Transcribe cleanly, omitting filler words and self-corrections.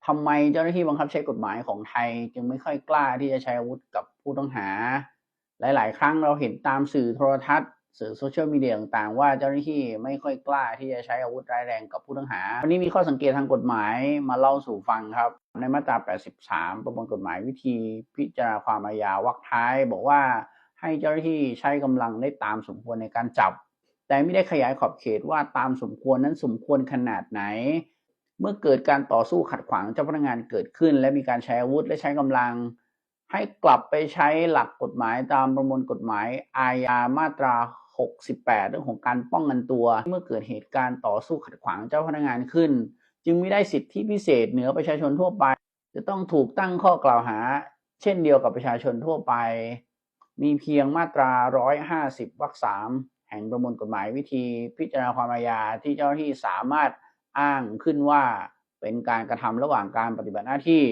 ทำไมเจ้าหน้าที่บังคับใช้กฎหมายของไทยจึงไม่ค่อยกล้าที่จะใช้อาวุธกับผู้ต้องหาหลายๆครั้งเราเห็นตามสื่อโทรทัศน์สื่อโซเชียลมีเดียต่างๆว่าเจ้าหน้าที่ไม่ค่อยกล้าที่จะใช้อาวุธร้ายแรงกับผู้ต้องหาวันนี้มีข้อสังเกตทางกฎหมายมาเล่าสู่ฟังครับในมาตรา83ประมวลกฎหมายวิธีพิจารณาความอาญาวรรคท้ายบอกว่าให้เจ้าหน้าที่ใช้กำลังได้ตามสมควรในการจับแต่ไม่ได้ขยายขอบเขตว่าตามสมควรนั้นสมควรขนาดไหนเมื่อเกิดการต่อสู้ขัดขวางเจ้าพนักงานเกิดขึ้นและมีการใช้อาวุธและใช้กำลังให้กลับไปใช้หลักกฎหมายตามประมวลกฎหมายอาญามาตรา68เรื่องของการป้องกันตัวเมื่อเกิดเหตุการณ์ต่อสู้ขัดขวางเจ้าพนักงานขึ้นจึงไม่ได้สิทธิพิเศษเหนือประชาชนทั่วไปจะต้องถูกตั้งข้อกล่าวหาเช่นเดียวกับประชาชนทั่วไปมีเพียงมาตรา150วรรค3แห่งประมวลกฎหมายวิธีพิจารณาความอาญาที่เจ้าหน้าที่สามารถอ้างขึ้นว่าเป็นการกระทำระหว่างการปฏิบัติหน้าที่